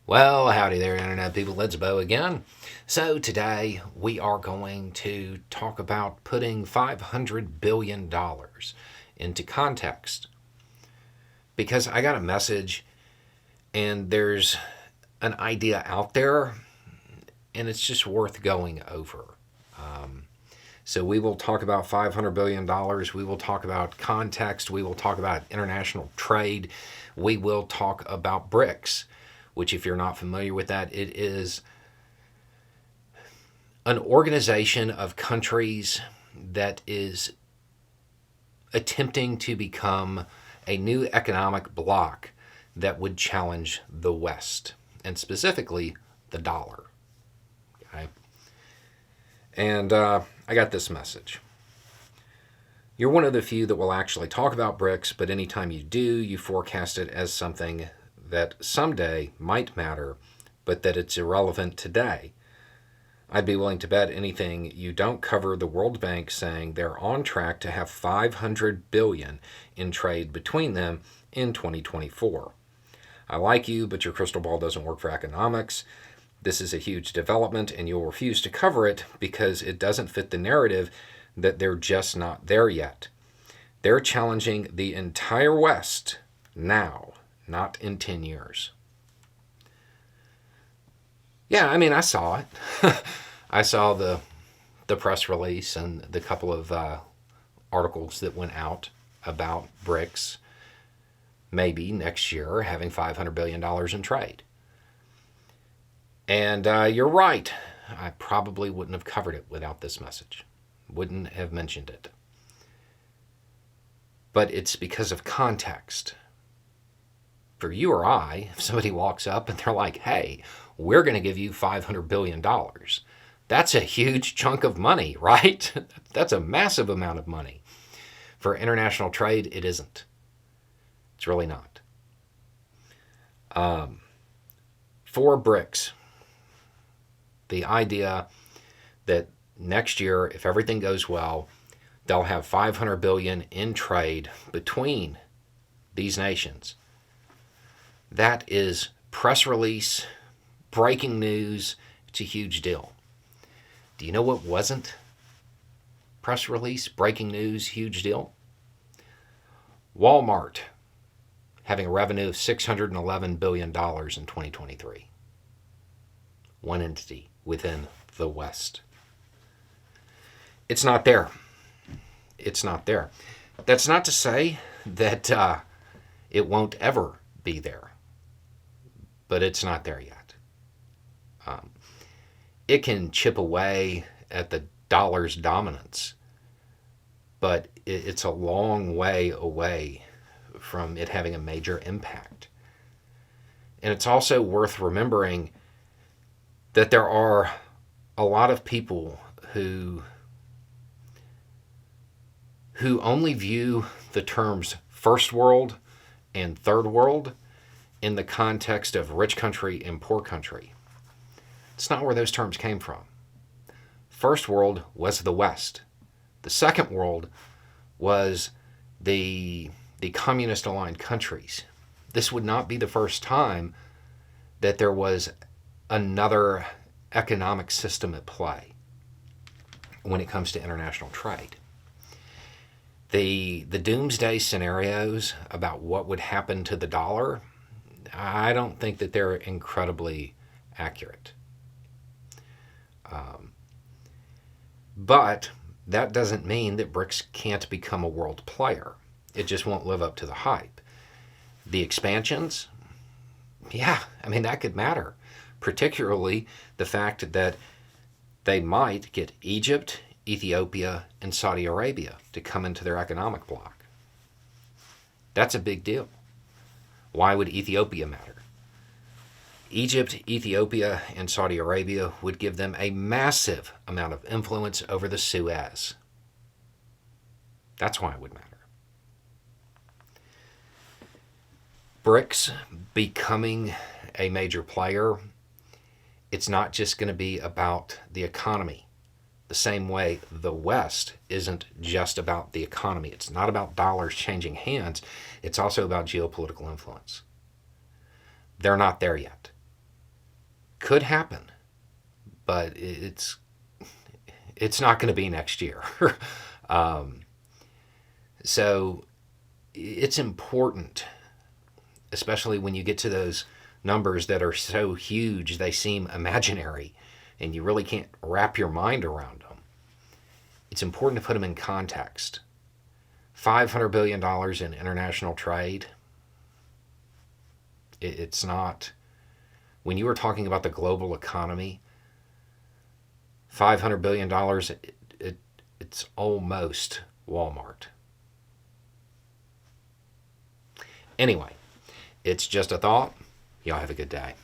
Well, howdy there, Internet people. It's Bo again. So, today we are going to talk about putting $500 billion into context. Because I got a message and there's an idea out there and it's just worth going over. So, we will talk about $500 billion. We will talk about context. We will talk about international trade. We will talk about BRICS, which, if you're not familiar with that, it is an organization of countries that is attempting to become a new economic bloc that would challenge the West, and specifically the dollar. Okay? And I got this message. You're one of the few that will actually talk about BRICS, but anytime you do, you forecast it as something that someday might matter, but that it's irrelevant today. I'd be willing to bet anything you don't cover the World Bank saying they're on track to have $500 billion in trade between them in 2024. I like you, but your crystal ball doesn't work for economics. This is a huge development, and you'll refuse to cover it because it doesn't fit the narrative that they're just not there yet. They're challenging the entire West now, not in 10 years. Yeah, I mean, I saw it. I saw the press release and the couple of articles that went out about BRICS maybe next year having $500 billion in trade. And you're right. I probably wouldn't have covered it without this message. Wouldn't have mentioned it. But it's because of context. For you or I, if somebody walks up and they're like, hey, we're going to give you $500 billion, that's a huge chunk of money, right? That's a massive amount of money. For international trade, it isn't. It's really not. For BRICS, the idea that next year, if everything goes well, they'll have $500 billion in trade between these nations. That is press release, breaking news. It's a huge deal. Do you know what wasn't press release, breaking news, huge deal? Walmart having a revenue of $611 billion in 2023. One entity within the West. It's not there. It's not there. That's not to say that it won't ever be there, but it's not there yet. It can chip away at the dollar's dominance, but it's a long way away from it having a major impact. And it's also worth remembering that there are a lot of people who only view the terms first world and third world in the context of rich country and poor country. It's not where those terms came from. First world was the West. The second world was the communist aligned countries. This would not be the first time that there was another economic system at play when it comes to international trade. The doomsday scenarios about what would happen to the dollar, I don't think that they're incredibly accurate. But that doesn't mean that BRICS can't become a world player. It just won't live up to the hype. The expansions, yeah, I mean, that could matter. Particularly the fact that they might get Egypt, Ethiopia, and Saudi Arabia to come into their economic bloc. That's a big deal. Why would Ethiopia matter? Egypt, Ethiopia, and Saudi Arabia would give them a massive amount of influence over the Suez. That's why it would matter. BRICS becoming a major player, it's not just going to be about the economy. The same way the West isn't just about the economy. It's not about dollars changing hands. It's also about geopolitical influence. They're not there yet. Could happen, but it's not going to be next year. um, so it's important, especially when you get to those numbers that are so huge they seem imaginary and you really can't wrap your mind around them. It's important to put them in context. $500 billion in international trade, it's not, when you were talking about the global economy, $500 billion, it's almost Walmart. Anyway, it's just a thought. Y'all have a good day.